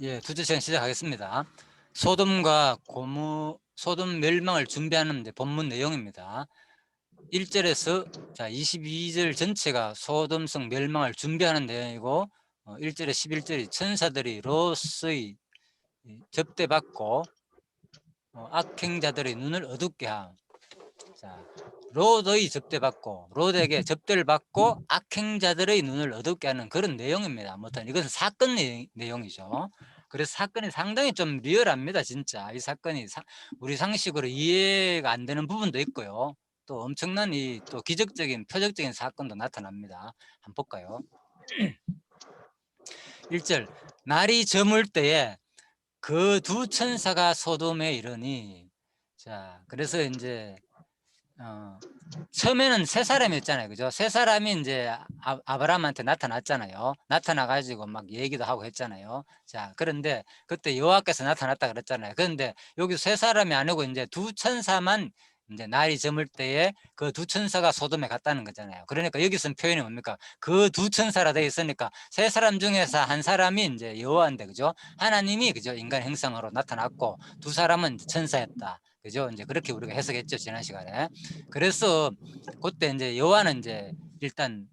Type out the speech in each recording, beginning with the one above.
예, 두째 시간 시작하겠습니다. 소돔과 소돔 멸망을 준비하는 본문 내용입니다. 1절에서 22절 전체가 소돔성 멸망을 준비하는 내용이고 1절에 11절이 천사들이 롯의 접대받고 악행자들의 눈을 어둡게 함. 자, 롯의 접대받고 롯에게 접대를 받고 악행자들의 눈을 어둡게 하는 그런 내용입니다. 아무튼 이것은 사건 내용이죠. 그래서 사건이 상당히 좀 리얼합니다. 진짜 이 사건이 우리 상식으로 이해가 안 되는 부분도 있고요. 또 엄청난 또 기적적인 표적적인 사건도 나타납니다. 한번 볼까요? 1절 날이 저물 때에 그 두 천사가 소돔에 이르니. 자, 그래서 이제 처음에는 세 사람이었잖아요. 그죠? 세 사람이 이제 아브라함한테 나타났잖아요. 나타나가지고 막 얘기도 하고 했잖아요. 자, 그런데 그때 여호와께서 나타났다 그랬잖아요. 그런데 여기 세 사람이 아니고 이제 두 천사만 이제 날이 저물 때에 그 두 천사가 소돔에 갔다는 거잖아요. 그러니까 여기 쓴 표현이 뭡니까? 그 두 천사라 되어 있으니까 세 사람 중에서 한 사람이 이제 여호와인데, 그죠? 하나님이, 그죠? 인간 형상으로 나타났고 두 사람은 천사였다. 그죠? 이제 그렇게 우리가 해석했죠, 지난 시간에. 그래서 그때 이제 여호와는 이제 일단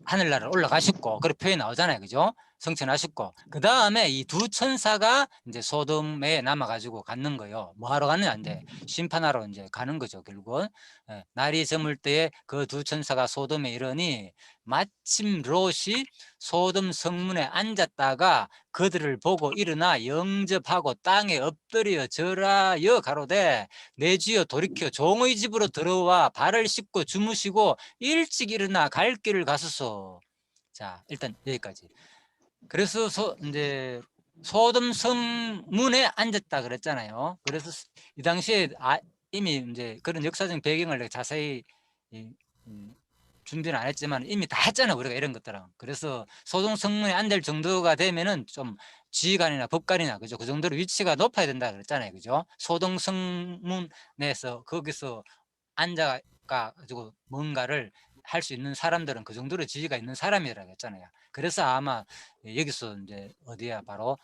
하늘나라를 올라가셨고, 그렇게 표현이 나오잖아요. 그죠? 성천하셨고, 그 다음에 이 두 천사가 이제 소돔에 남아가지고 갔는 거예요. 뭐 하러 갔느냐? 이제 심판하러 이제 가는 거죠, 결국은. 날이 저물 때에 그 두 천사가 소돔에 이르니 마침 롯이 소돔 성문에 앉았다가 그들을 보고 일어나 영접하고 땅에 엎드려 절하여 가로되 내 주여 돌이켜 종의 집으로 들어와 발을 씻고 주무시고 일찍 일어나 갈 길을 가소서. 자, 일단 여기까지. 그래서 이제 소돔 성문에 앉았다 그랬잖아요. 그래서 이 당시에 이미 이제 그런 역사적 배경을 내가 자세히 준비는 안 했지만 이미 다 했잖아요. 우리가 이런 것들은. 그래서 소돔 성문에 앉을 정도가 되면은 좀 지휘관이나 법관이나, 그죠? 그 정도로 위치가 높아야 된다 그랬잖아요. 그죠? 소돔 성문에서 거기서 앉아가지고 뭔가를 할 수 있는 사람들은 그 정도로 지위가 있는 사람이라고 했잖아요. 그래서 아마 여기서 이제 어디야, 바로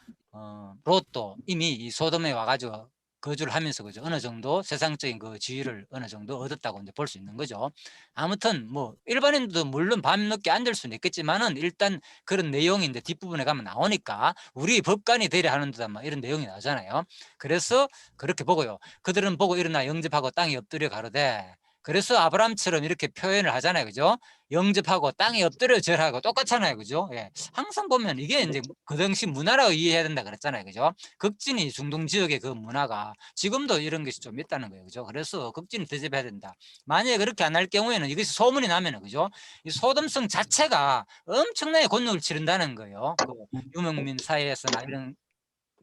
롯도 이미 이 소돔에 와가지고 거주를 하면서, 그죠? 어느 정도 세상적인 그 지위를 어느 정도 얻었다고 이제 볼 수 있는 거죠. 아무튼 뭐 일반인도 물론 밤늦게 앉을 수는 있겠지만은 일단 그런 내용이 이제 뒷부분에 가면 나오니까 우리 법관이 되려 하는 듯한 막 이런 내용이 나오잖아요. 그래서 그렇게 보고요. 그들은 보고 일어나 영접하고 땅에 엎드려 가로되. 그래서 아브라함처럼 이렇게 표현을 하잖아요. 그죠? 영접하고 땅에 엎드려 절하고 똑같잖아요. 그죠? 예. 항상 보면 이게 이제 그 당시 문화라고 이해해야 된다 그랬잖아요. 그죠? 극진이 중동 지역의 그 문화가 지금도 이런 것이 좀 있다는 거예요. 그죠? 그래서 극진을 대접해야 된다. 만약에 그렇게 안 할 경우에는 이것이 소문이 나면은, 그죠? 이 소돔성 자체가 엄청나게 곤욕을 치른다는 거예요. 그 유목민 사회에서나 이런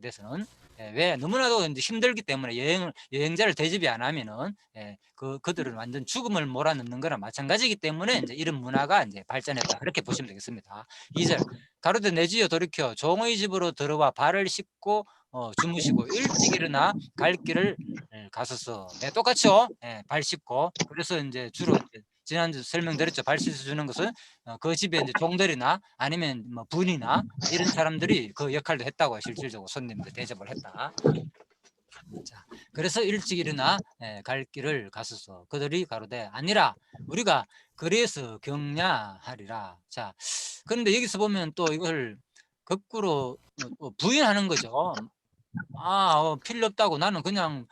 데서는. 왜? 너무나도 이제 힘들기 때문에 여행자를 대접이 안 하면은, 그들은 완전 죽음을 몰아넣는 거나 마찬가지이기 때문에 이제 이런 문화가 이제 발전했다. 그렇게 보시면 되겠습니다. 2절. 가로되 내 주여 돌이켜 종의 집으로 들어와 발을 씻고 주무시고 일찍 일어나 갈 길을 가소서. 똑같죠? 발 씻고. 그래서 이제 주로 이제 지난주 설명드렸죠. 발 씻어주는 것은 그 집에 이제 종들이나 아니면 뭐 분이나 이런 사람들이 그 역할도 했다고, 실질적으로 손님들 대접을 했다. 자, 그래서 일찍 일어나 갈 길을 가소서. 그들이 가로되 아니라 우리가 그래서 경냐하리라. 자, 그런데 여기서 보면 또 이걸 거꾸로 부인하는 거죠. 필요 없다고, 나는 그냥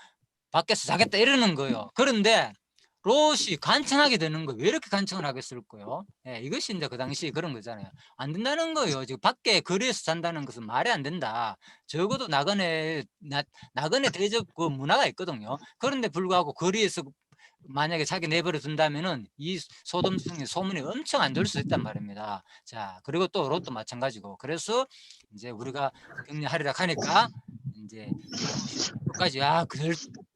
밖에서 자겠다, 이러는 거예요. 그런데 롯이 간청하게 되는 거예요. 왜 이렇게 간청을 하겠을까요? 이것이 이제 그 당시 그런 거잖아요. 안 된다는 거예요. 지금 밖에 거리에서 잔다는 것은 말이 안 된다. 적어도 나그네 대접 그 문화가 있거든요. 그런데 불구하고 거리에서 만약에 자기 내버려 둔다면은 이 소돔성의 소문이 엄청 안 좋을 수 있단 말입니다. 자, 그리고 또 롯도 마찬가지고. 그래서 이제 우리가 격려하리라 하니까 이제 끝까지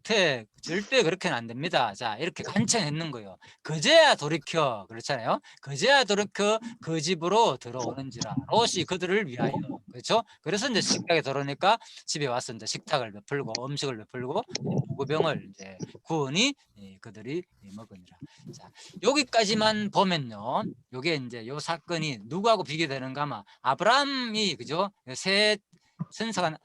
절대 그렇게는 안 됩니다. 자, 이렇게 간청했는 거예요. 그제야 돌이켜, 그렇잖아요. 그제야 돌이켜 그 집으로 들어오는지라 롯이 그들을 위하여. 그렇죠? 그래서 이제 식탁에 들어오니까 집에 와서 이제 식탁을 베풀고 음식을 베풀고 무구병을 이제 구우니 그들이 먹으니라. 자, 여기까지만 보면요. 요게 이제 요 사건이 누구하고 비교되는가 하면 아브라함이, 그죠? 셋 천사가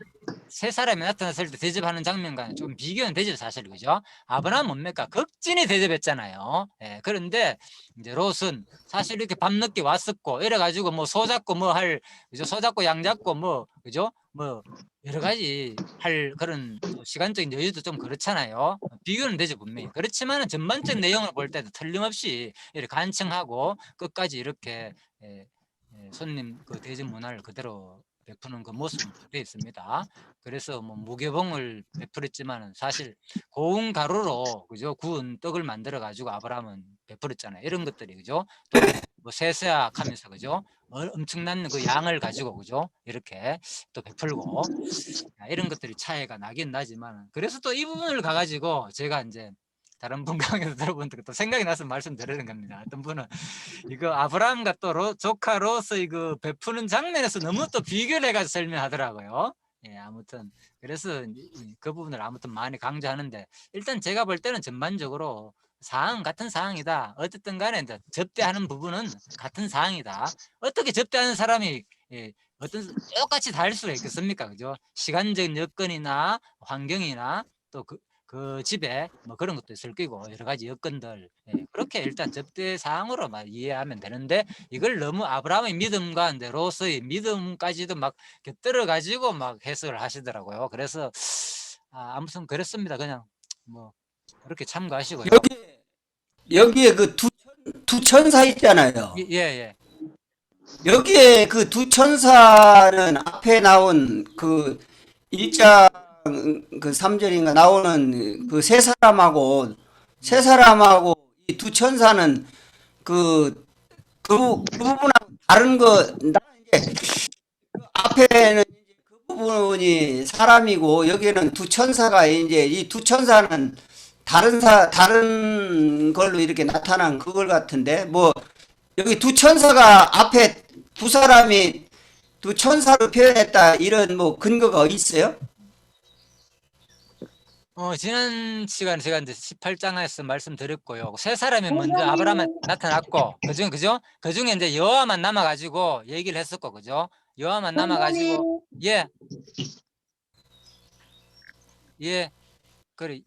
세 사람이 나타났을 때 대접하는 장면과는 좀 비교는 되죠, 사실. 그죠? 아브라함 뭡니까? 극진히 대접했잖아요. 예, 그런데 이제 롯은 사실 이렇게 밤늦게 왔었고 이래 가지고 뭐 소 잡고 뭐 할, 그죠? 소 잡고 양 잡고 뭐, 그죠? 뭐 여러 가지 할 그런 또 시간적인 여유도 좀 그렇잖아요. 비교는 되죠, 분명히. 그렇지만은 전반적 내용을 볼 때도 틀림없이 이렇게 간청하고 끝까지 이렇게 예, 손님 그 대접 문화를 그대로 베푸는 그 모습은 되어 있습니다. 그래서 뭐 무교봉을 베풀었지만은 사실 고운 가루로, 그죠? 구운 떡을 만들어 가지고 아브라함은 베풀었잖아요. 이런 것들이, 그죠? 또 뭐 세세악하면서, 그죠? 엄청난 그 양을 가지고, 그죠? 이렇게 또 베풀고, 이런 것들이 차이가 나긴 나지만, 그래서 또 이 부분을 가가지고 제가 이제 다른 분 강에서 들어본 또 생각이 나서 말씀드리는 겁니다. 어떤 분은 이거 아브라함과 또 조카 롯의 그 베푸는 장면에서 너무 또 비교를 해가지고 설명하더라고요. 예, 아무튼 그래서 그 부분을 아무튼 많이 강조하는데, 일단 제가 볼 때는 전반적으로 사항 같은 사항이다. 어쨌든 간에 이제 접대하는 부분은 같은 사항이다. 어떻게 접대하는 사람이 예, 어떤 똑같이 다를 수가 있겠습니까? 그죠? 시간적인 여건이나 환경이나 또 그 집에 뭐 그런 것도 있을 거고 여러 가지 여건들, 예, 그렇게 일단 접대 사항으로 이해하면 되는데, 이걸 너무 아브라함의 믿음과 롯의 믿음까지도 막 곁들여 가지고 막 해석을 하시더라고요. 그래서 아무튼 그렇습니다. 그냥 뭐 그렇게 참고하시고요. 여기에 그 두 천사 있잖아요. 예, 예. 여기에 그 두 천사는 앞에 나온 그 1장 그 3절인가 나오는 그 세 사람하고 이 두 천사는 그 부분하고 다른 거, 나는 이제 그 앞에는 이제 그 부분이 사람이고 여기는 두 천사가 이제 이 두 천사는 다른 걸로 이렇게 나타난 그걸 같은데 뭐 여기 두 천사가 앞에 두 사람이 두 천사로 표현했다 이런 뭐 근거가 있어요? 지난 시간에 제가 이제 18장에서 말씀드렸고요. 세 사람이 먼저 아브라함에 나타났고, 그죠? 그 중에 이제 여호와만 남아가지고 얘기를 했었고, 그죠? 여호와만 남아가지고, 예, 예, 그래.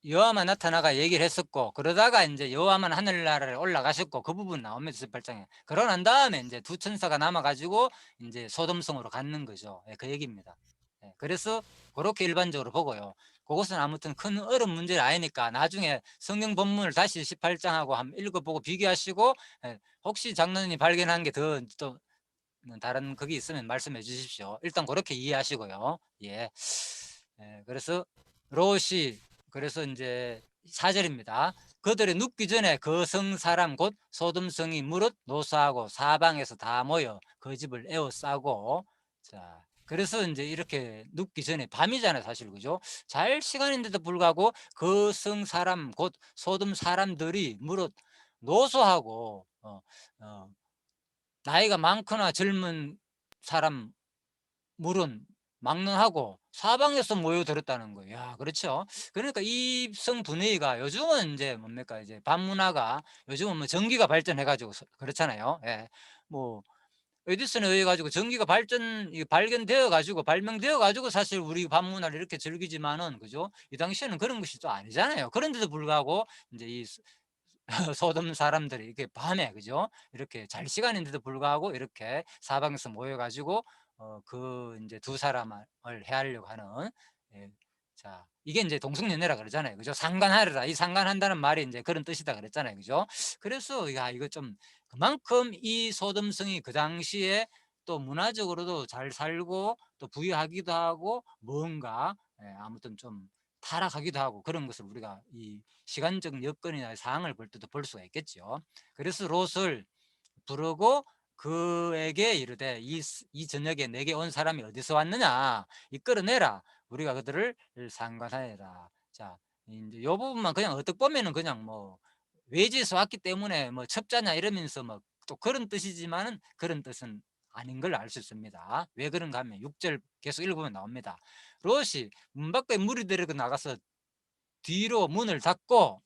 여호와만 나타나가 얘기를 했었고, 그러다가 이제 여호와만 하늘나라에 올라가셨고, 그 부분 나옵니다. 18장에. 그러고 난 다음에 이제 두 천사가 남아가지고 이제 소돔성으로 갔는 거죠. 예, 그 얘기입니다. 예, 그래서 그렇게 일반적으로 보고요. 그것은 아무튼 큰 어려운 문제는 아니니까 나중에 성경 본문을 다시 18장하고 한번 읽어보고 비교하시고, 예, 혹시 장로님이 발견한 게 더 또 다른 그게 있으면 말씀해 주십시오. 일단 그렇게 이해하시고요. 예. 예, 그래서 롯이, 그래서 이제 4절입니다. 그들이 눕기 전에 그 성 사람 곧 소돔성이 무릇 노사하고 사방에서 다 모여 그 집을 에워싸고, 자, 그래서 이제 이렇게 눕기 전에 밤이잖아요, 사실. 그죠? 잘 시간인데도 불구하고 그 성 사람 곧 소돔 사람들이 무릇 노소하고 어, 나이가 많거나 젊은 사람 물은 막론하고 사방에서 모여들었다는 거예요. 야, 그렇죠. 그러니까 이 성 분위기가 요즘은 이제 뭡니까, 이제 밤문화가 요즘은 뭐 전기가 발전해가지고 그렇잖아요. 예, 뭐 에디슨에 의해 가지고 전기가 발견되어 가지고 발명되어 가지고 사실 우리 밤문화를 이렇게 즐기지만은, 그죠? 이 당시에는 그런 것이 또 아니잖아요. 그런데도 불구하고 이제 이 소돔 사람들이 이렇게 밤에, 그죠? 이렇게 잘 시간인데도 불구하고 이렇게 사방에서 모여가지고 그 이제 두 사람을 해하려고 하는, 예, 자, 이게 이제 동성연애라 그러잖아요, 그죠? 상관하려라, 이 상관한다는 말이 이제 그런 뜻이다 그랬잖아요, 그죠? 그래서 야, 이거 좀 그만큼 이 소돔성이 그 당시에 또 문화적으로도 잘 살고 또 부유하기도 하고 뭔가, 예, 아무튼 좀 타락하기도 하고 그런 것을 우리가 이 시간적 여건이나 상황을 볼 때도 볼 수가 있겠죠. 그래서 롯을 부르고 그에게 이르되 이 저녁에 내게 온 사람이 어디서 왔느냐, 이끌어내라, 우리가 그들을 상관하여라. 자, 이제 요 부분만 그냥 어떻게 보면은 그냥 뭐 외지에서 왔기 때문에 뭐 첩자냐 이러면서 뭐 또 그런 뜻이지만은 그런 뜻은 아닌 걸 알 수 있습니다. 왜 그런가 하면 6절 계속 읽으면 나옵니다. 롯이 문 밖에 물이 들고 나가서 뒤로 문을 닫고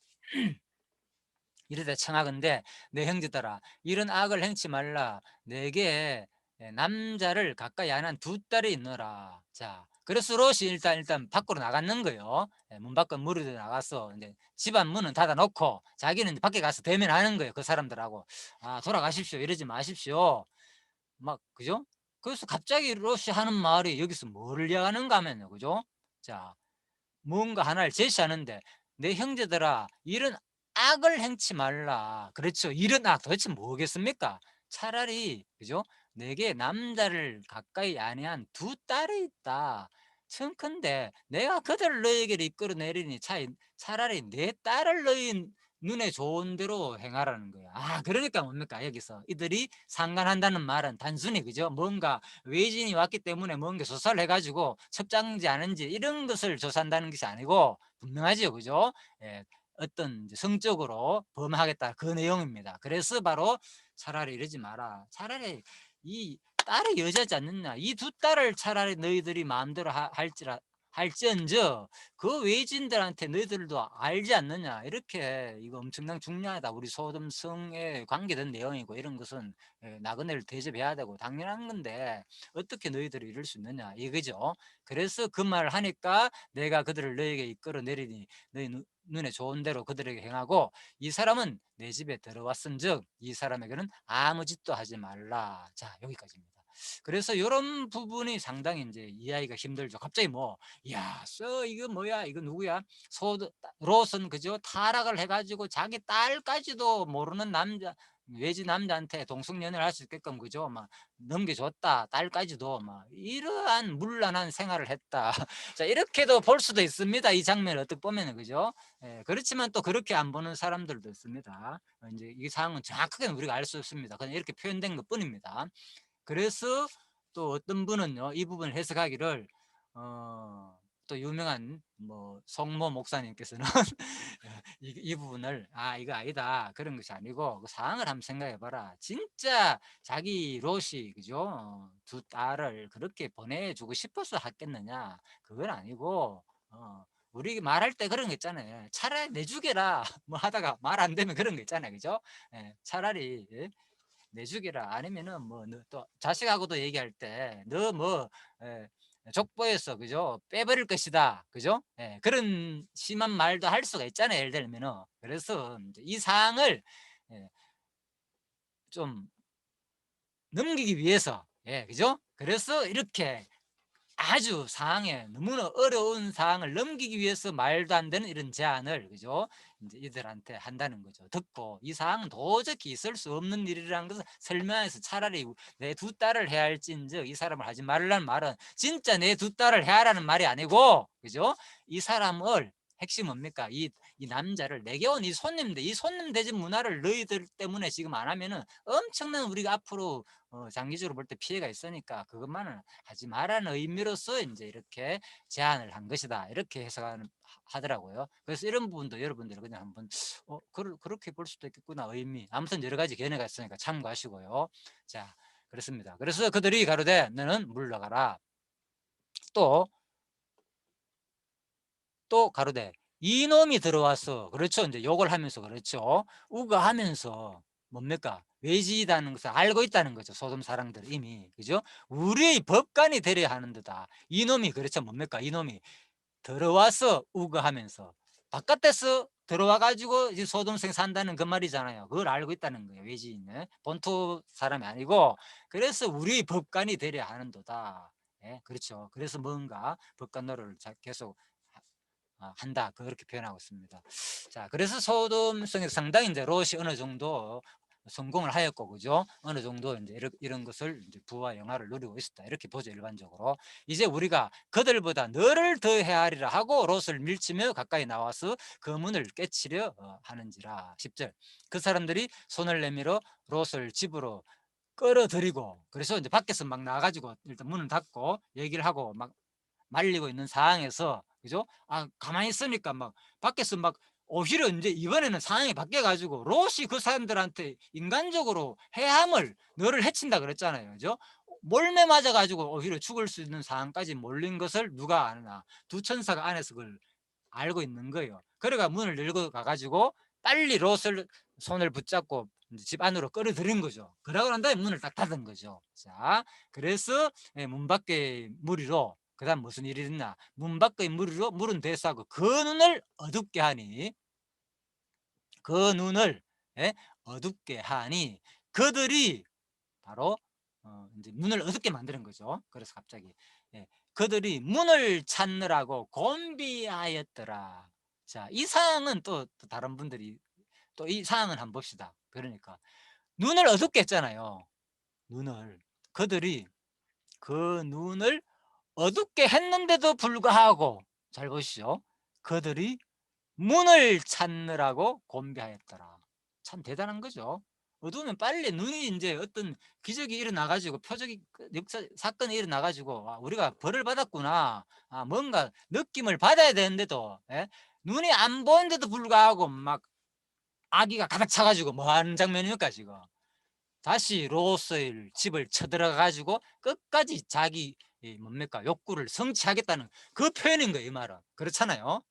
이르되 청하건대 내 형제들아 이런 악을 행치 말라. 내게 예, 남자를 가까이 안 한 두 딸이 있노라. 자, 그래서 롯이 일단 밖으로 나갔는 거예요. 예, 문 밖은 무리로 나가서 이제 집안 문은 닫아 놓고 자기는 이제 밖에 가서 대면하는 거예요. 그 사람들하고. 아, 돌아가십시오. 이러지 마십시오. 막, 그죠? 그래서 갑자기 롯이 하는 말이 여기서 뭐를 이야기하는가 하면요. 그죠? 자, 뭔가 하나를 제시하는데 내 형제들아 이런 악을 행치 말라. 그렇죠. 이런 악 도대체 뭐겠습니까? 차라리 그죠? 내게 남자를 가까이 아니한 두 딸이 있다. 청컨대 내가 그들을 너에게로 이끌어내리니 차라리 내 딸을 너희 눈에 좋은 대로 행하라는 거야. 아, 그러니까 뭡니까? 여기서 이들이 상관한다는 말은 단순히 그죠? 뭔가 외진이 왔기 때문에 뭔가 조사를 해가지고 첩장인지 아닌지 이런 것을 조사한다는 것이 아니고 분명하지요, 그죠? 예, 어떤 이제 성적으로 범하겠다 그 내용입니다. 그래서 바로 차라리 이러지 마라. 차라리 이 딸이 여자지 않느냐? 이 두 딸을 차라리 너희들이 마음대로 할지언정 그 외진들한테 너희들도 알지 않느냐? 이렇게 이거 엄청난 중요하다. 우리 소돔성에 관계된 내용이고 이런 것은 나그네를 대접해야 되고 당연한 건데 어떻게 너희들이 이럴 수 있느냐 이거죠. 그래서 그 말을 하니까 내가 그들을 너에게 이끌어 내리니 너희 눈에 좋은 대로 그들에게 행하고 이 사람은 내 집에 들어왔은즉 이 사람에게는 아무 짓도 하지 말라. 자, 여기까지입니다. 그래서 이런 부분이 상당히 이제 이해하기가 힘들죠. 갑자기 뭐, 야, 이거 뭐야? 이거 누구야? 롯은 그죠? 타락을 해가지고 자기 딸까지도 모르는 남자, 외지 남자한테 동성연애를 할 수 있게끔 그죠? 막 넘겨줬다. 딸까지도 막 이러한 문란한 생활을 했다. 자, 이렇게도 볼 수도 있습니다. 이 장면을 어떻게 보면은 그죠? 예, 그렇지만 또 그렇게 안 보는 사람들도 있습니다. 이제 이 상황은 정확하게는 우리가 알 수 없습니다. 그냥 이렇게 표현된 것 뿐입니다. 그래서 또 어떤 분은요, 이 부분을 해석하기를, 또 유명한 뭐 성모 목사님께서는 이 부분을 이거 아니다 그런 것이 아니고 그 상황을 한번 생각해봐라. 진짜 자기 롯이 그죠? 두 딸을 그렇게 보내주고 싶어서 했겠느냐? 그건 아니고 우리 말할 때 그런 거 있잖아요. 차라리 내주게라 뭐 하다가 말 안 되면 그런 거 있잖아요, 그죠? 예, 차라리 예? 내주기라 아니면은 뭐 또 자식하고도 얘기할 때 너 뭐 족보에서 그죠 빼버릴 것이다 그죠 그런 심한 말도 할 수가 있잖아요 예를 들면은 그래서 이제 이 사항을 예, 좀 넘기기 위해서 그죠 그래서 이렇게 아주 상황에 너무나 어려운 상황을 넘기기 위해서 말도 안 되는 이런 제안을 그죠 이제 이들한테 한다는 거죠. 듣고 이 상황은 도저히 있을 수 없는 일이라는 것을 설명해서 차라리 내 두 딸을 해야 할진즉 이 사람을 하지 말라는 말은 진짜 내 두 딸을 해야라는 말이 아니고 그죠 이 사람을 핵심 뭡니까 이 남자를 내게 온 이 손님들 이 손님 대접 문화를 너희들 때문에 지금 안 하면은 엄청난 우리가 앞으로 장기적으로 볼 때 피해가 있으니까 그것만은 하지 말라는 의미로서 이제 이렇게 제안을 한 것이다. 이렇게 하더라고요. 그래서 이런 부분도 여러분들 그냥 한번 그렇게 볼 수도 있겠구나 의미. 아무튼 여러 가지 견해가 있으니까 참고하시고요. 자, 그렇습니다. 그래서 그들이 가로되 너는 물러가라. 또 가로되 이놈이 들어와서 그렇죠. 이제 욕을 하면서 그렇죠. 우거하면서 뭡니까? 외지이다는 것을 알고 있다는 거죠. 소돔 사람들 이미 그죠? 우리의 법관이 되려 하는도다. 이놈이 그렇죠. 뭡니까? 이놈이 들어와서 우거하면서 바깥에서 들어와 가지고 이제 소돔성 산다는 그 말이잖아요. 그걸 알고 있다는 거예요. 외지인은 본토 사람이 아니고 그래서 우리의 법관이 되려 하는도다. 예, 그렇죠. 그래서 뭔가 법관 노릇을 계속 한다 그렇게 표현하고 있습니다. 자, 그래서 소돔성에서 상당히 이제 롯이 어느 정도 성공을 하였고 그죠? 어느 정도 이제 이런 것을 이제 부와 영화를 누리고 있었다 이렇게 보죠 일반적으로. 이제 우리가 그들보다 너를 더 헤아리라 하고 롯을 밀치며 가까이 나와서 그 문을 깨치려 하는지라. 10절 그 사람들이 손을 내밀어 롯을 집으로 끌어들이고 그래서 이제 밖에서 막 나가지고 일단 문을 닫고 얘기를 하고 막 말리고 있는 상황에서 그죠? 가만히 있으니까 막 밖에서 막 오히려 이제 이번에는 상황이 바뀌어 가지고 롯이 그 사람들한테 인간적으로 해함을 너를 해친다 그랬잖아요. 그죠? 몰매 맞아 가지고 오히려 죽을 수 있는 상황까지 몰린 것을 누가 아느냐? 두 천사가 안에서 그걸 알고 있는 거예요. 그래가 문을 열고 가 가지고 빨리 롯을 손을 붙잡고 이제 집 안으로 끌어들인 거죠. 그러고 난 다음에 문을 딱 닫은 거죠. 자, 그래서 문 밖의 무리로 그다음 무슨 일이 있나? 문 밖의 무리로 물은 대수하고 그 눈을 어둡게 하니 그 눈을 어둡게 하니 그들이 바로 이제 문을 어둡게 만드는 거죠. 그래서 갑자기 그들이 문을 찾느라고 곤비하였더라. 자, 이 상황은 또 다른 분들이 또 이 상황을 한번 봅시다. 그러니까 눈을 어둡게 했잖아요. 눈을 그들이 그 눈을 어둡게 했는데도 불구하고 잘 보시죠. 그들이 문을 찾느라고 곤비하였더라. 참 대단한 거죠. 어두우면 빨리 눈이 이제 어떤 기적이 일어나 가지고 표적이 역사 사건이 일어나 가지고 우리가 벌을 받았구나. 뭔가 느낌을 받아야 되는데도 눈이 안 보는데도 불구하고 막 아기가 가득 차 가지고 뭐 하는 장면입니까 지금. 다시 롯의 집을 쳐들어가 가지고 끝까지 자기 뭡니까 욕구를 성취하겠다는 그 표현인 거예요 이 말은. 그렇잖아요.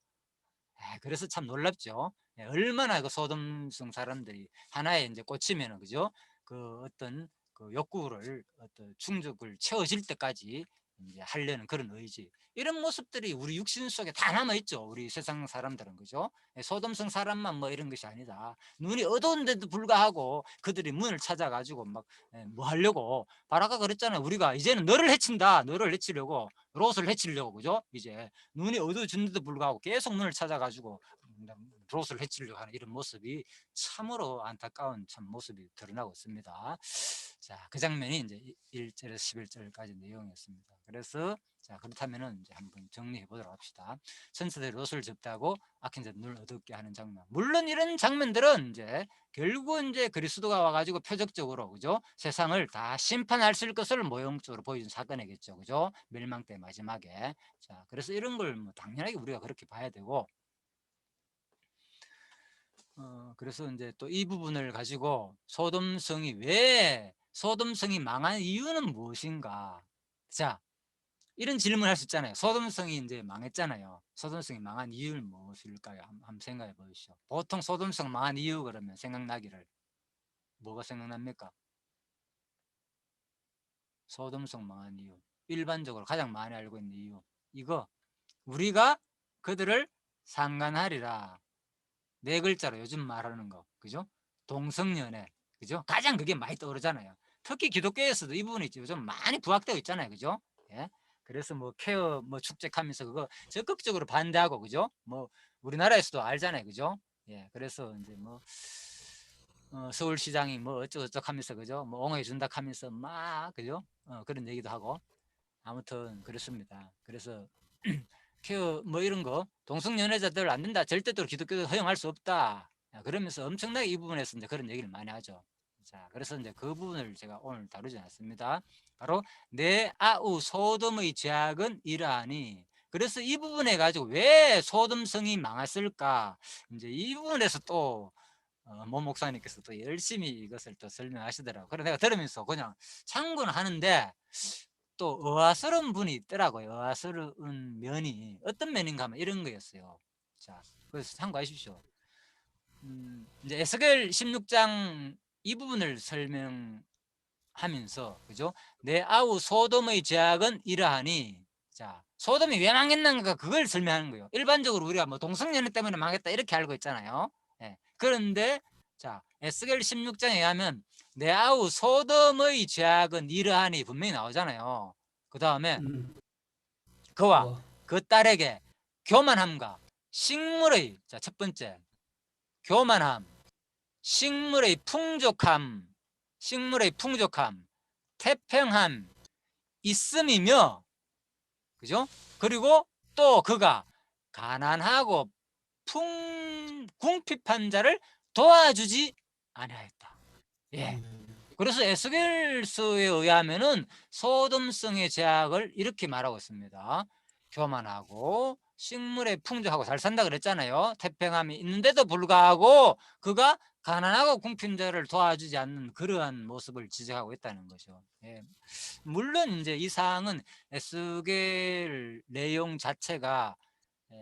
그래서 참 놀랍죠. 얼마나 그 소돔성 사람들이 하나에 이제 꽂히면은 그죠? 그 어떤 그 욕구를 어떤 충족을 채워질 때까지 이제 하려는 그런 의지. 이런 모습들이 우리 육신 속에 다 남아 있죠. 우리 세상 사람들은 그죠? 소돔성 사람만 뭐 이런 것이 아니다. 눈이 어두운데도 불구하고 그들이 문을 찾아가지고 막 뭐 하려고 바라가 그랬잖아요. 우리가 이제는 너를 해친다. 너를 해치려고 롯을 해치려고 그죠? 이제 눈이 어두워졌는데도 불구하고 계속 문을 찾아가지고 롯을 해치려고 하는 이런 모습이 참으로 안타까운 참 모습이 드러나고 있습니다. 자, 그 장면이 이제 1절에서 11절까지 내용이었습니다. 그래서 자, 그렇다면은 이제 한번 정리해 보도록 합시다. 천사들이 롯을 접다고 아킨자 눈을 어둡게 하는 장면. 물론 이런 장면들은 이제 결국은 이제 그리스도가 와가지고 표적적으로 그죠? 세상을 다 심판하실 것을 모형적으로 보여준 사건이겠죠, 그죠? 멸망 때 마지막에. 자, 그래서 이런 걸 뭐 당연하게 우리가 그렇게 봐야 되고, 그래서 이제 또 이 부분을 가지고 소돔성이 망한 이유는 무엇인가? 자, 이런 질문을 할 수 있잖아요. 소돔성이 이제 망했잖아요. 소돔성이 망한 이유는 무엇일까요? 한번 생각해 보시죠. 보통 소돔성 망한 이유 그러면 생각나기를 뭐가 생각납니까? 소돔성 망한 이유. 일반적으로 가장 많이 알고 있는 이유. 이거 우리가 그들을 상관하리라. 네 글자로 요즘 말하는 거. 그죠? 동성연애. 그죠? 가장 그게 많이 떠오르잖아요. 특히 기독교에서도 이 부분이 요즘 많이 부각되어 있잖아요. 그죠? 예. 그래서 뭐 케어 뭐 축제하면서 그거 적극적으로 반대하고 그죠? 뭐 우리나라에서도 알잖아요. 그죠? 예. 그래서 이제 뭐 서울시장이 뭐 어쩌고저쩌고 하면서 그죠? 뭐 옹호해 준다 하면서 막 그죠? 그런 얘기도 하고 아무튼 그렇습니다. 그래서 케어 뭐 이런 거 동성연애자들 안 된다. 절대로 기독교도 허용할 수 없다. 그러면서 엄청나게 이 부분에서 이제 그런 얘기를 많이 하죠. 자, 그래서 이제 그 부분을 제가 오늘 다루지 않습니다. 바로 내 아우 소돔의 죄악은 이러하니. 그래서 이 부분에 가지고 왜 소돔성이 망했을까? 이제 이 부분에서 또 모 목사님께서 또 열심히 이것을 또 설명하시더라고요. 그래서 내가 들으면서 그냥 참고는 하는데 또 의아스러운 분이 있더라고요. 의아스러운 면이 어떤 면인가 하면 이런 거였어요. 자, 그래서 참고하십시오. 이제 에스겔 16장 이 부분을 설명하면서 그죠? 내 아우 소돔의 죄악은 이러하니 자, 소돔이 왜 망했는가 그걸 설명하는 거예요. 일반적으로 우리가 뭐 동성연애 때문에 망했다 이렇게 알고 있잖아요. 그런데 자, 에스겔 16장에 의하면 내 아우 소돔의 죄악은 이러하니 분명히 나오잖아요. 그 다음에 그와 뭐, 그 딸에게 교만함과 식물의 자, 첫 번째 교만함, 식물의 풍족함, 태평함 있음이며 그죠? 그리고 또 그가 가난하고 궁핍한 자를 도와주지 아니하였다. 예. 그래서 에스겔서에 의하면은 소돔성의 죄악을 이렇게 말하고 있습니다. 교만하고 식물에 풍족하고 잘 산다 그랬잖아요. 태평함이 있는데도 불구하고 그가 가난하고 궁핍자를 도와주지 않는 그러한 모습을 지적하고 있다는 거죠. 예. 물론 이제 이 사항은 에스겔 내용 자체가 예,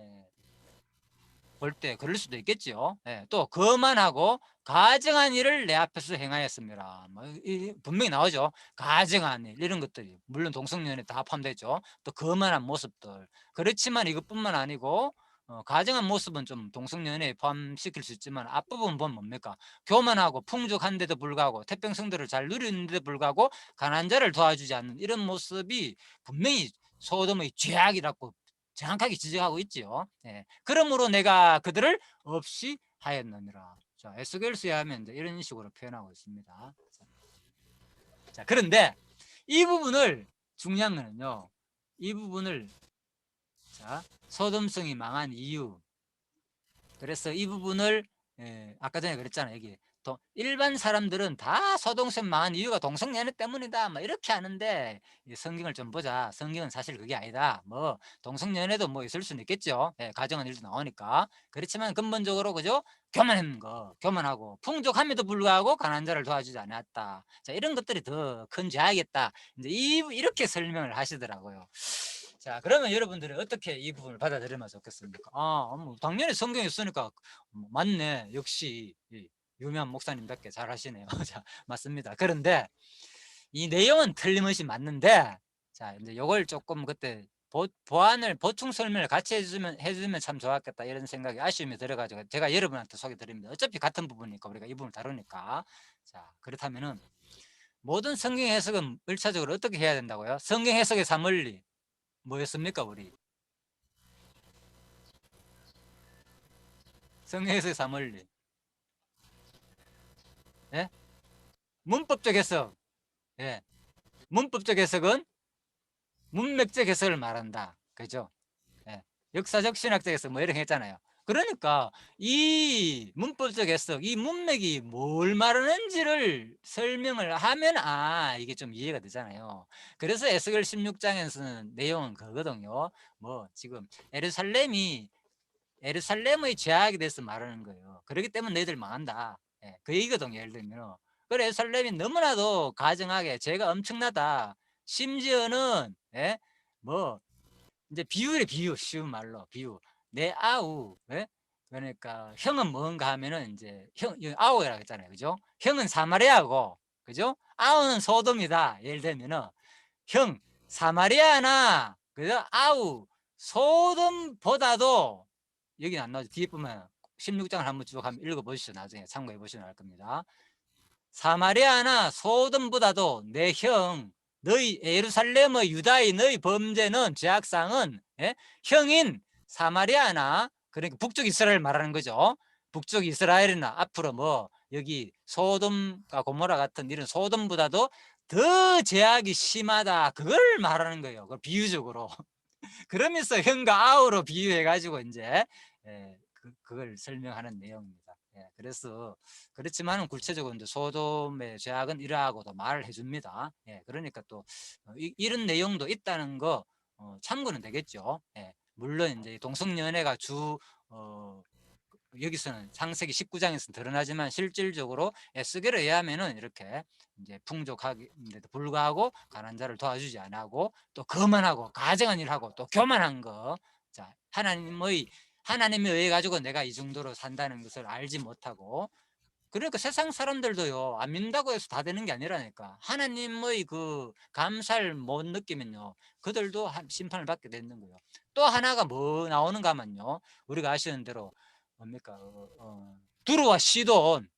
볼 때 그럴 수도 있겠죠. 예. 또 거만하고 가증한 일을 내 앞에서 행하였습니다. 뭐 분명히 나오죠. 가증한 일 이런 것들이 물론 동성연애 다 포함되죠. 또 거만한 모습들. 그렇지만 이것뿐만 아니고 가증한 모습은 좀 동성연애에 포함시킬 수 있지만 앞부분 보면 뭡니까? 교만하고 풍족한데도 불구하고 태평성들을 잘 누리는데도 불구하고 가난한 자를 도와주지 않는 이런 모습이 분명히 소돔의 죄악이라고 정확하게 지적하고 있지요. 예. 그러므로 내가 그들을 없이 하였느니라. 자, 에스겔서에 하면 이제 이런 식으로 표현하고 있습니다. 자, 그런데 이 부분을 중요한 거는요. 이 부분을 자, 소돔성이 망한 이유. 그래서 이 부분을 아까 전에 그랬잖아요. 여기 또 일반 사람들은 다 소동성 망한 이유가 동성연애 때문이다. 뭐 이렇게 하는데 성경을 좀 보자. 성경은 사실 그게 아니다. 뭐 동성연애도 뭐 있을 수는 있겠죠. 예, 가정한 일도 나오니까. 그렇지만 근본적으로 그죠? 교만한 거, 교만하고 풍족함에도 불구하고 가난한 자를 도와주지 않았다. 자, 이런 것들이 더 큰 죄악이었다. 이제 이렇게 설명을 하시더라고요. 자, 그러면 여러분들은 어떻게 이 부분을 받아들이면 좋겠습니까? 뭐 당연히 성경에 쓰니까 맞네. 역시 이 유명한 목사님답게 잘 하시네요. 자, 맞습니다. 그런데 이 내용은 틀림없이 맞는데, 자, 이제 요걸 조금 그때 보완을 보충 설명을 같이 해주면 참 좋았겠다 이런 생각이 아쉬움이 들어가지고 제가 여러분한테 소개 드립니다. 어차피 같은 부분이니까 우리가 이 부분을 다루니까. 자, 그렇다면은 모든 성경 해석은 1차적으로 어떻게 해야 된다고요? 성경 해석의 3원리 뭐였습니까, 우리? 성경 해석의 3원리. 예? 문법적 해석. 예. 문법적 해석은 문맥적 해석을 말한다. 그죠? 예. 역사적 신학적 해석 뭐 이렇게 했잖아요. 그러니까 이 문법적 해석, 이 문맥이 뭘 말하는지를 설명을 하면 이게 좀 이해가 되잖아요. 그래서 에스겔 16장에서는 내용은 그거거든요. 뭐 지금 에르살렘의 죄악에 대해서 말하는 거예요. 그렇기 때문에 너희들 망한다. 예, 그 얘기거든요. 예를 들면. 그래, 에르살렘이 너무나도 가증하게 죄가 엄청나다. 심지어는 뭐 이제 비유 쉬운 말로 비유. 내 아우 그러니까 형은 뭔가 하면은 이제 아우라고 했잖아요. 그죠? 형은 사마리아고 그죠? 아우는 소돔이다. 예를 들면은 형 사마리아나 그죠? 아우 소돔보다도 여기는 안 나오죠. 뒤에 보면 16장을 한번 쭉 한번 읽어보시죠. 나중에 참고해 보시면 알 겁니다. 사마리아나 소돔보다도 내 형 너희 예루살렘의 유다의 너희 범죄는 죄악상은 형인 사마리아나 그러니까 북쪽 이스라엘 말하는 거죠. 북쪽 이스라엘이나 앞으로 뭐 여기 소돔과 고모라 같은 이런 소돔보다도 더 죄악이 심하다. 그걸 말하는 거예요. 그걸 비유적으로. 그러면서 형과 아우로 비유해 가지고 이제 그걸 설명하는 내용입니다. 그래서 그렇지만 구체적으로 이제 소돔의 죄악은 이러하고도 말을 해줍니다. 그러니까 또 이런 내용도 있다는 거 참고는 되겠죠. 물론 이제 동성연애가 여기서는 창세기 19장에서 드러나지만 실질적으로 에스겔에 의하면은 이렇게 이제 풍족하게도 불구하고 가난한 자를 도와주지 않고 또 거만하고 가증한 일하고 또 교만한 거. 자, 하나님에 의해 가지고 내가 이 정도로 산다는 것을 알지 못하고 그러니까 세상 사람들도요 안 믿는다고 해서 다 되는 게 아니라니까 하나님의 그 감사를 못 느끼면요 그들도 심판을 받게 되는 거예요. 또 하나가 뭐 나오는가 하면요 우리가 아시는 대로 뭡니까 두루와 시돈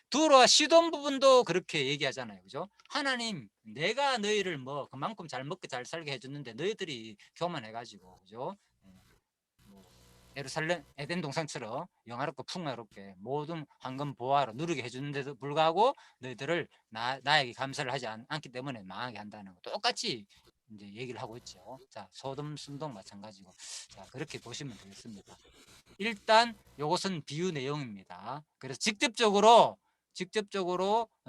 두루와 시돈 부분도 그렇게 얘기하잖아요. 그죠? 하나님 내가 너희를 뭐 그만큼 잘 먹고 잘 살게 해줬는데 너희들이 교만해가지고 그죠? 예루살렘 에덴 동산처럼 영화롭고 풍요롭게 모든 황금 보화로 누리게 해주는데도 불구하고 너희들을 나에게 감사를 하지 않기 때문에 망하게 한다는 거 똑같이 이제 얘기를 하고 있죠. 자, 소돔 순동 마찬가지고 자 그렇게 보시면 되겠습니다. 일단 이것은 비유 내용입니다. 그래서 직접적으로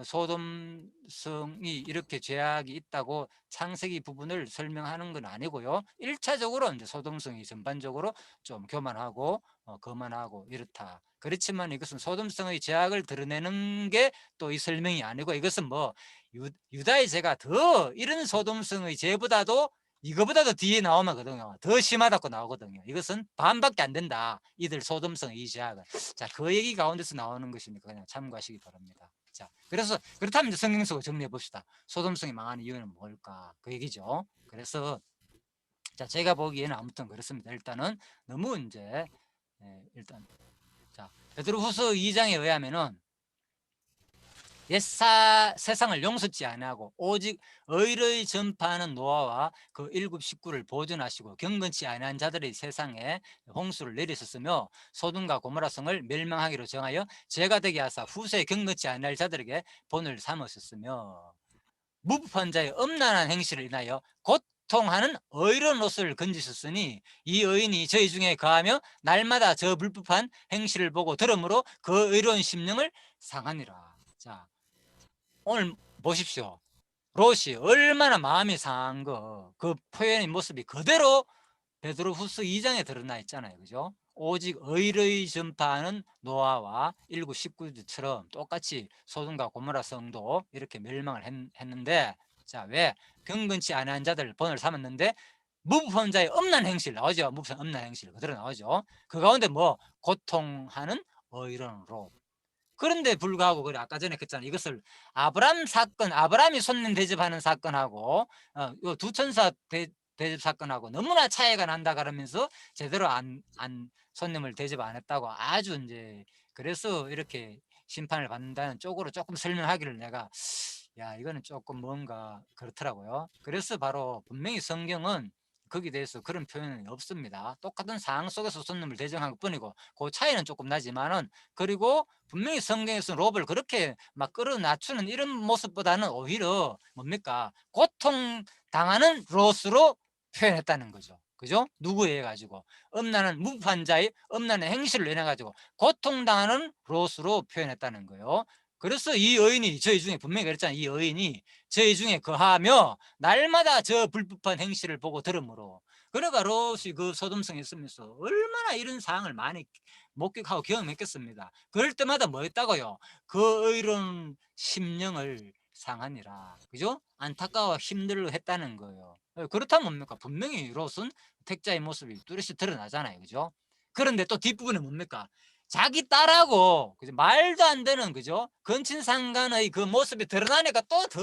소돔성이 이렇게 죄악이 있다고 창세기 부분을 설명하는 건 아니고요. 1차적으로 이제 소돔성이 전반적으로 좀 교만하고 거만하고 이렇다. 그렇지만 이것은 소돔성의 죄악을 드러내는 게 또 이 설명이 아니고 이것은 뭐 유다의 죄가 더 이런 소돔성의 죄보다도 이거보다도 뒤에 나오거든요. 더 심하다고 나오거든요. 이것은 반밖에 안 된다. 이들 소돔성 이지학은. 자, 그 얘기 가운데서 나오는 것이니까 그냥 참고하시기 바랍니다. 자, 그래서 그렇다면 이제 성경 속을 정리해 봅시다. 소돔성이 망하는 이유는 뭘까? 그 얘기죠. 그래서 자, 제가 보기에는 아무튼 그렇습니다. 일단은 너무 이제 일단 자, 베드로후서 2장에 의하면은 세상을 용서치 아니하고 오직 의를 전파하는 노아와 그 일곱 식구를 보존하시고 경건치 아니한 자들의 세상에 홍수를 내리셨으며 소돔과 고모라성을 멸망하기로 정하여 죄가 되게 하사 후세에 경건치 아니할 자들에게 본을 삼으셨으며 무법한 자의 엄란한 행실을 인하여 고통하는 의로운 옷을 건지셨으니 이 의인이 저희 중에 거하며 날마다 저 불법한 행실을 보고 들으므로 그 의로운 심령을 상하니라. 자, 오늘 보십시오. 롯이 얼마나 마음이 상한 그 표현의 모습이 그대로 베드로후서 2장에 드러나 있잖아요. 그죠? 오직 의를 전파하는 노아와 일곱 식구들처럼 똑같이 소돔과 고모라 성도 이렇게 멸망을 했는데, 자, 왜? 경건치 아니한 자들 본을 삼았는데 무법한 자의 엄난 행실 나오죠. 무법한 엄난 행실 그대로 나오죠. 그 가운데 뭐 고통하는 의로운 롯. 그런데 불구하고 그래 아까 전에 그랬잖아요. 이것을 아브람 사건, 아브람이 손님 대접하는 사건하고 두 천사 대접 사건하고 너무나 차이가 난다 그러면서 제대로 안 손님을 대접 안 했다고 아주 이제 그래서 이렇게 심판을 받는다는 쪽으로 조금 설명하기를 내가 야 이거는 조금 뭔가 그렇더라고요. 그래서 바로 분명히 성경은 거기에 대해서 그런 표현은 없습니다. 똑같은 상황 속에서 손님을 대접한 것뿐이고 그 차이는 조금 나지만은 그리고 분명히 성경에서 롭을 그렇게 막 끌어낮추는 이런 모습보다는 오히려 뭡니까? 고통당하는 롯으로 표현했다는 거죠. 그죠? 누구에 의해 가지고 엄난한 무법한 자의 엄난한 행실을 인해 가지고 고통당하는 롯으로 표현했다는 거예요. 그래서 이 의인이 저희 중에 분명히 그랬잖아요. 이 의인이 저희 중에 거하며 날마다 저 불법한 행실을 보고 들으므로 그러니까 롯이 그 소돔성에 있으면서 얼마나 이런 상황을 많이 목격하고 경험했겠습니다. 그럴 때마다 뭐 했다고요? 그 의로운 심령을 상하니라. 그죠? 안타까워 힘들어 했다는 거예요. 그렇다면 뭡니까? 분명히 롯은 택자의 모습이 뚜렷이 드러나잖아요. 그죠? 그런데 또 뒷부분에 뭡니까? 자기 딸하고 그죠? 말도 안 되는 그죠? 근친상간의 그 모습이 드러나니까 또 더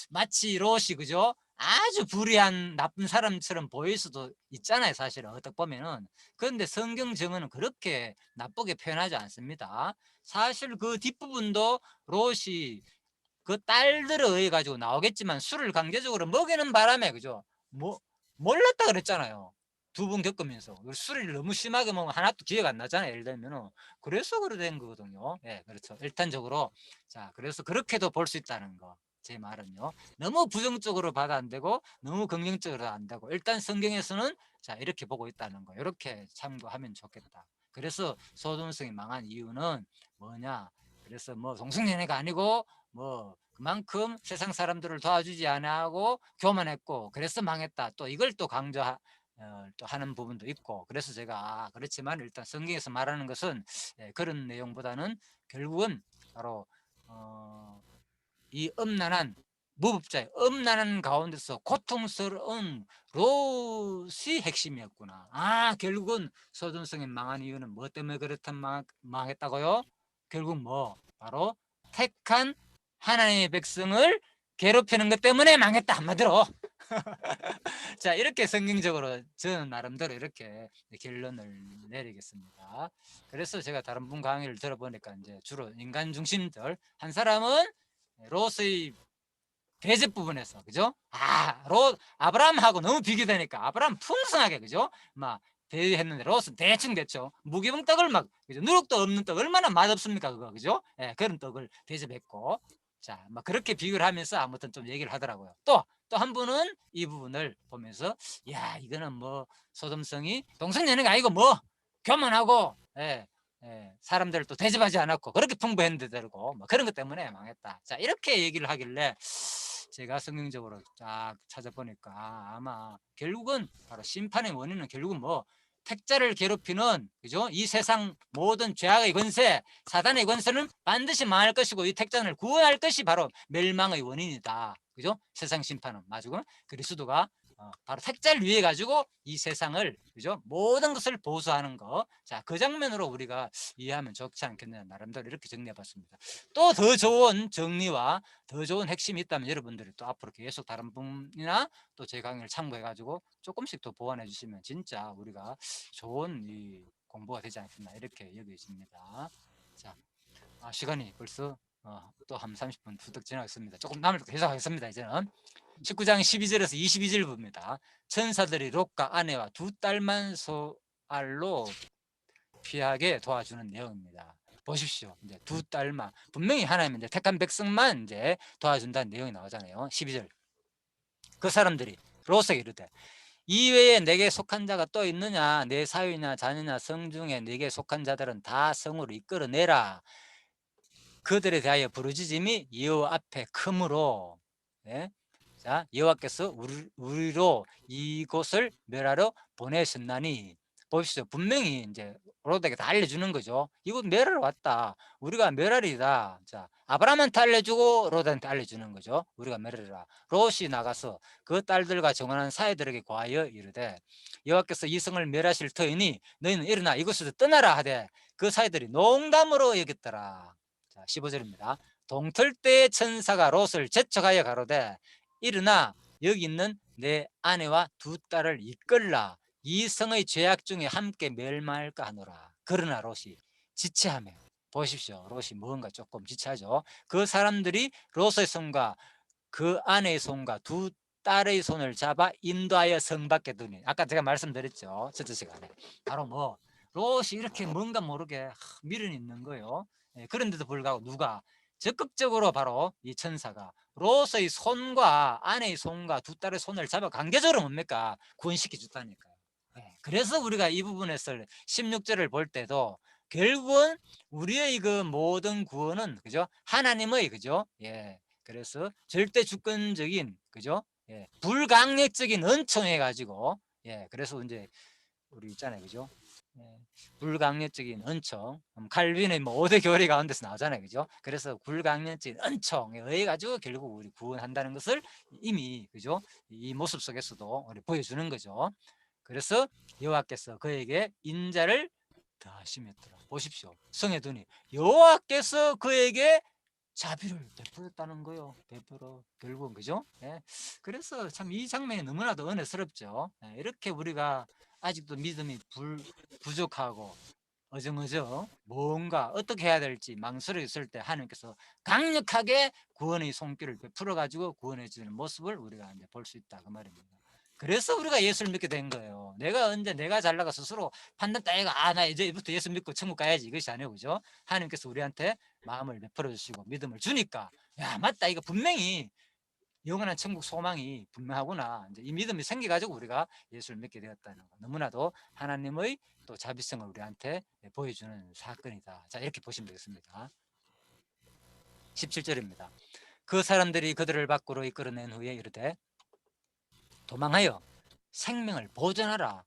마치 롯이 그죠? 아주 불의한 나쁜 사람처럼 보일 수도 있잖아요. 사실은 어떻게 보면은. 그런데 성경 정언은 그렇게 나쁘게 표현하지 않습니다. 사실 그 뒷부분도 롯이 그 딸들에 의해 가지고 나오겠지만 술을 강제적으로 먹이는 바람에 그죠? 뭐 몰랐다 그랬잖아요. 두 분 겪으면서 술을 너무 심하게 먹으면 하나도 기억 안 나잖아요. 예를 들면은 그래서 그래 된 거거든요. 예, 그렇죠. 일단적으로 자 그래서 그렇게도 볼 수 있다는 거. 제 말은요. 너무 부정적으로 봐도 안 되고 너무 긍정적으로 안 되고 일단 성경에서는 자 이렇게 보고 있다는 거. 이렇게 참고하면 좋겠다. 그래서 소돔성이 망한 이유는 뭐냐? 그래서 뭐 동성연애가 아니고 뭐 그만큼 세상 사람들을 도와주지 않고 교만했고 그래서 망했다. 또 이걸 또 또 하는 부분도 있고 그래서 제가 그렇지만 일단 성경에서 말하는 것은 그런 내용보다는 결국은 바로 이 엄난한 무법자의 엄난한 가운데서 고통스러운 롯이 핵심이었구나. 아 결국은 소돔성이 망한 이유는 뭐 때문에 그렇다 망했다고요? 결국 뭐 바로 택한 하나님의 백성을 괴롭히는 것 때문에 망했다 한마디로. 자 이렇게 성경적으로 저는 나름대로 이렇게 결론을 내리겠습니다. 그래서 제가 다른 분 강의를 들어보니까 이제 주로 인간 중심들 한 사람은 롯의 대접 부분에서 그죠? 롯 아브라함하고 너무 비교되니까 아브라함 풍성하게 그죠? 막 대했는데 롯은 대충 됐죠. 무기봉떡을 막 그죠? 누룩도 없는 떡 얼마나 맛없습니까 그거 그죠? 예, 그런 떡을 대접했고 자, 막 그렇게 비교를 하면서 아무튼 좀 얘기를 하더라고요. 또 한 분은 이 부분을 보면서 야 이거는 뭐 소돔성이 동성연애가 아니고 뭐 교만하고 사람들을 또 대접하지 않았고 그렇게 풍부했는데 되고 뭐 그런 것 때문에 망했다. 자 이렇게 얘기를 하길래 제가 성경적으로 쫙 찾아보니까 아마 결국은 바로 심판의 원인은 결국은 뭐 택자를 괴롭히는 그죠? 이 세상 모든 죄악의 권세, 사단의 권세는 반드시 망할 것이고 이 택자를 구원할 것이 바로 멸망의 원인이다. 그죠? 세상 심판은 맞고 그리스도가 바로 택자를 위해 가지고 이 세상을, 그죠? 모든 것을 보수하는 거. 자, 그 장면으로 우리가 이해하면 좋지 않겠느냐, 나름대로 이렇게 정리해 봤습니다. 또 더 좋은 정리와 더 좋은 핵심이 있다면 여러분들이 또 앞으로 계속 다른 분이나 또 제 강의를 참고해 가지고 조금씩 더 보완해 주시면 진짜 우리가 좋은 이 공부가 되지 않겠나, 이렇게 여겨집니다. 자, 시간이 벌써 또 한 30분 후딱 지나갔습니다. 조금 남을 계속 하겠습니다. 이제는 19장 12절에서 22절 봅니다. 천사들이 롯과 아내와 두 딸만 소알로 피하게 도와주는 내용입니다. 보십시오. 이제 두 딸만, 분명히 하나님 이제 택한 백성만 이제 도와준다는 내용이 나오잖아요. 12절. 그 사람들이 롯에게 이르되 이외에 내게 속한 자가 또 있느냐? 내 사위나 자녀나 성 중에 내게 속한 자들은 다 성으로 이끌어내라. 그들에 대하여 부르짖음이 여호와 앞에 크므로, 예? 자, 여호와께서 우리로 이곳을 멸하러 보내셨나니. 보십시오. 분명히 이제 롯에게 다 알려주는 거죠. 이곳 멸하러 왔다. 우리가 멸하리다. 자, 아브라함한테 알려주고 롯한테 알려주는 거죠. 우리가 멸하리라. 롯이 나가서 그 딸들과 정원한 사이들에게 고하여 이르되 여호와께서 이 성을 멸하실 터이니 너희는 일어나 이곳에서 떠나라 하되 그 사이들이 농담으로 여겼더라. 자, 15절입니다. 동틀 때의 천사가 롯을 재촉하여 가로되 일어나 여기 있는 내 아내와 두 딸을 이끌라. 이 성의 죄악 중에 함께 멸망할까 하노라. 그러나 롯이 지체하며, 보십시오. 롯이 뭔가 조금 지체하죠. 그 사람들이 롯의 손과 그 아내의 손과 두 딸의 손을 잡아 인도하여 성 밖에 두니. 아까 제가 말씀드렸죠. 첫째 시간에. 바로 뭐 롯이 이렇게 뭔가 모르게 미련이 있는 거예요. 그런데도 불구하고 누가 적극적으로 바로 이 천사가 롯의 손과 아내의 손과 두 딸의 손을 잡아 강제적으로 뭡니까? 구원시켜 줬다니까요. 그래서 우리가 이 부분에서 16절을 볼 때도 결국은 우리의 그 모든 구원은, 그죠? 하나님의, 그죠? 그래서 절대 주권적인, 그죠? 불강력적인 은총해 가지고, 그래서 이제 우리 있잖아요, 그죠? 불강력적인 은총. 칼빈의 뭐 5대 교리 가운데서 나오잖아요, 그죠? 그래서 불강력적인 은총에 의해 가지고 결국 우리 구원한다는 것을 이미, 그죠? 이 모습 속에서도 우리 보여주는 거죠. 그래서 여호와께서 그에게 인자를 더하시었더라. 보십시오. 성에 두니 여호와께서 그에게 자비를 베풀었다는 거요. 베풀어 결국은, 그죠? 그래서 참 이 장면이 너무나도 은혜스럽죠. 이렇게 우리가 아직도 믿음이 부족하고 어정어정 뭔가 어떻게 해야 될지 망설여 있을 때 하나님께서 강력하게 구원의 손길을 베풀어 가지고 구원해 주는 모습을 우리가 이제 볼 수 있다, 그 말입니다. 그래서 우리가 예수를 믿게 된 거예요. 내가 언제 내가 잘나가 스스로 판단 따위가 나 이제부터 예수 믿고 천국 가야지, 이것이 아니고, 그죠? 하나님께서 우리한테 마음을 베풀어 주시고 믿음을 주니까, 야, 맞다, 이거 분명히 영원한 천국 소망이 분명하구나. 이제 이 믿음이 생겨가지고 우리가 예수를 믿게 되었다는 거. 너무나도 하나님의 또 자비성을 우리한테 보여주는 사건이다. 자, 이렇게 보시면 되겠습니다. 17절입니다. 그 사람들이 그들을 밖으로 이끌어낸 후에 이르되 도망하여 생명을 보존하라.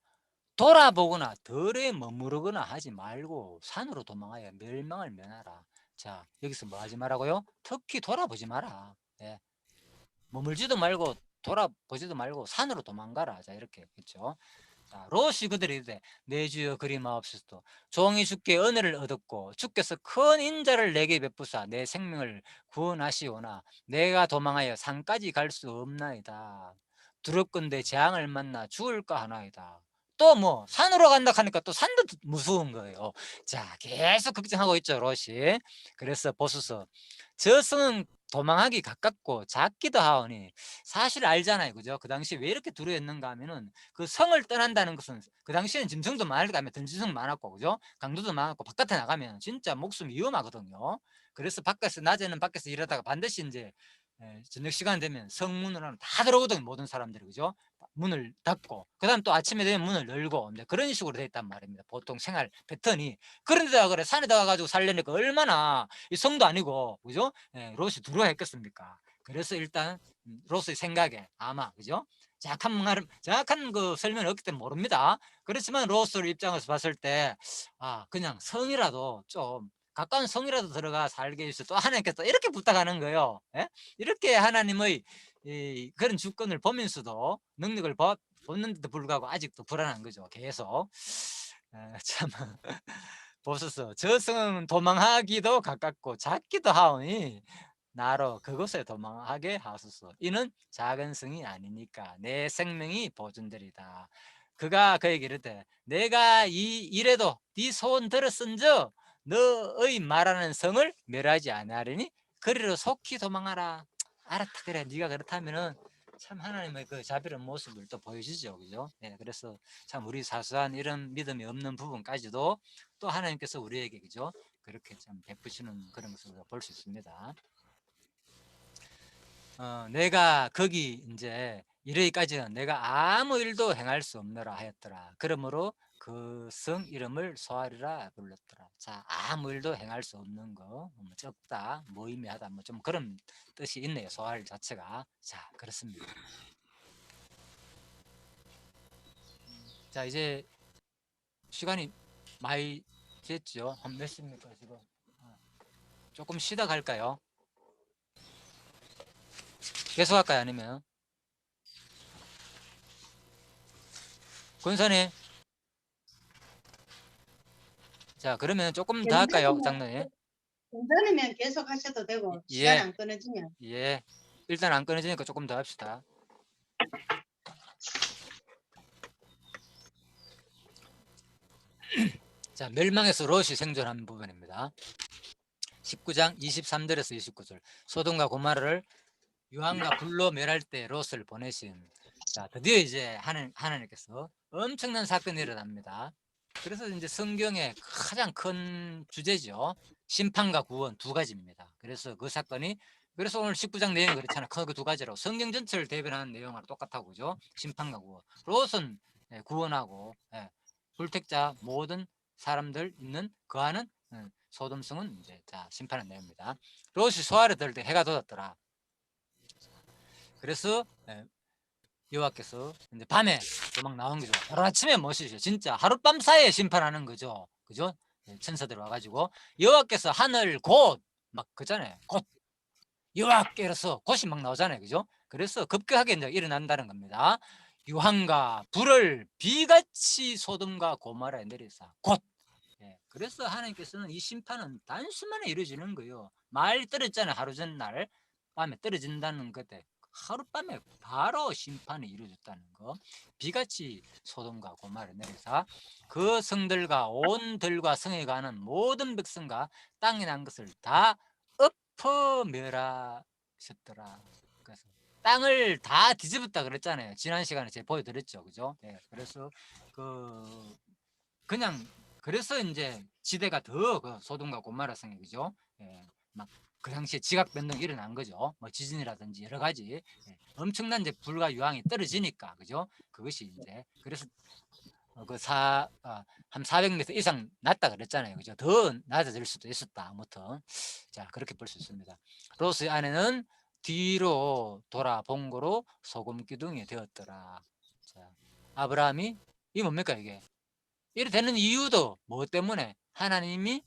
돌아보거나 덜에 머무르거나 하지 말고 산으로 도망하여 멸망을 면하라. 자, 여기서 뭐 하지 말라고요? 특히 돌아보지 마라. 머물지도 말고 돌아보지도 말고 산으로 도망가라. 자, 이렇게 했죠. 자, 롯이 그들이 이르되 내 주여 그리 마옵소서. 종이 주께 은혜를 얻었고 주께서 큰 인자를 내게 베푸사 내 생명을 구원하시오나 내가 도망하여 산까지 갈 수 없나이다. 두렵건대 재앙을 만나 죽을까 하나이다. 또 뭐 산으로 간다 하니까 또 산도 무서운 거예요. 자, 계속 걱정하고 있죠, 롯이. 그래서 보소서, 저 성은 도망하기 가깝고 작기도 하오니, 사실 알잖아요, 그죠? 그 당시 왜 이렇게 두려웠는가 하면은 그 성을 떠난다는 것은, 그 당시에는 짐승도 많을 거면 던지성 많았고, 그죠? 강도도 많았고 바깥에 나가면 진짜 목숨이 위험하거든요. 그래서 밖에서 낮에는 밖에서 일하다가 반드시 이제 저녁 시간 되면 성문으로 다 들어오거든요, 모든 사람들이, 그죠? 문을 닫고 그다음 또 아침에 되면 문을 열고, 그런 식으로 돼 있단 말입니다. 보통 생활 패턴이. 그런데다가 그래 산에다 가가지고 살려니까 얼마나, 이 성도 아니고, 그죠? 롯이 두려워했겠습니까? 그래서 일단 롯의 생각에 아마, 그죠? 정확한 그 설명이 없기 때문에 모릅니다. 그렇지만 롯의 입장에서 봤을 때 그냥 성이라도 좀 가까운 성이라도 들어가 살게 해주세요. 또 하나님께서 이렇게 부탁하는 거예요. 이렇게 하나님의 그런 주권을 보면서도 능력을 보는데도 불구하고 아직도 불안한 거죠. 계속. 참 보소서 저승은 도망하기도 가깝고 작기도 하오니 나로 그곳에 도망하게 하소서. 이는 작은 성이 아니니까 내 생명이 보존되리다. 그가 그에게 이르되 내가 이래도 네 소원 들었은즉 너의 말하는 성을 멸하지 아니하리니 그리로 속히 도망하라. 알았다. 그래 네가 그렇다면은 참 하나님의 그 자비로운 모습을 또 보여주죠. 그죠? 네, 그래서 참 우리 사소한 이런 믿음이 없는 부분까지도 또 하나님께서 우리에게 그죠? 그렇게 참 베푸시는 그런 것을 볼 수 있습니다. 내가 거기 이제 이르기까지는 내가 아무 일도 행할 수 없노라 하였더라. 그러므로 그 성 이름을 소아리라 불렀더라. 자, 아무 일도 행할 수 없는 거, 뭐 적다, 무의미하다, 뭐 좀 그런 뜻이 있네요. 소아리 자체가. 자, 그렇습니다. 자, 이제 시간이 많이 됐죠. 한 몇 시입니까 지금? 조금 쉬다 갈까요? 계속 할까요? 아니면 권사님? 자, 그러면 조금 더 할까요, 장로님? 괜찮으면 계속 하셔도 되고 시간 예, 안 끊어지면. 예. 일단 안 끊어지니까 조금 더 합시다. 자, 멸망에서 롯이 생존한 부분입니다. 19장 23절에서 29절. 소돔과 고모라를 유황과 불로 멸할 때 롯을 보내신. 자, 드디어 이제 하나님께서 엄청난 사건이 일어납니다. 그래서 이제 성경의 가장 큰 주제죠. 심판과 구원 두 가지입니다. 그래서 그 사건이 그래서 오늘 19장 내용이 그렇잖아요. 그 두 가지로 성경 전체를 대변하는 내용하고 똑같다고 그죠? 심판과 구원. 롯은 구원하고 불택자 모든 사람들 있는 거하는 소돔성은 이제 자 심판의 내용입니다. 롯이 소아를 들을 때 해가 돋았더라. 그래서 여호와께서 이제 밤에 도망 나온 거죠. 하루 아침에 멋이죠. 진짜 하룻밤 사이에 심판하는 거죠. 그죠? 천사들 와가지고 여호와께서 하늘 곧 막 그잖아요. 곧 여호와께서 곧이 막 나오잖아요. 그죠? 그래서 급격하게 이제 일어난다는 겁니다. 유황과 불을 비같이 소돔과 고모라에 내리사 곧. 그래서 하나님께서는 이 심판은 단순만에 이루어지는 거예요. 말이 떨어졌잖아요. 하루 전날 밤에 떨어진다는 것에 하룻밤에 바로 심판이 이루어졌다는 거. 비같이 소돔과 고모라에 내려서 그 성들과 온 들과 성에 가는 모든 백성과 땅에 난 것을 다 엎어 멸하셨더라. 그래서 땅을 다 뒤집었다 그랬잖아요. 지난 시간에 제가 보여드렸죠. 그죠? 그래서 그냥 그래서 이제 지대가 더 그 소돔과 고모라 성이 그죠? 막 그 당시에 지각 변동이 일어난 거죠. 뭐 지진이라든지 여러 가지 엄청난 이제 불과 유황이 떨어지니까 그죠? 그것이 이제 그래서 한 400m 이상 낮다 그랬잖아요. 그죠? 더 낮아질 수도 있었다. 아무튼 자 그렇게 볼 수 있습니다. 롯의 아내는 뒤로 돌아본 거로 소금 기둥이 되었더라. 자, 아브라함이 이 뭡니까 이게? 이래 되는 이유도 뭐 때문에? 하나님이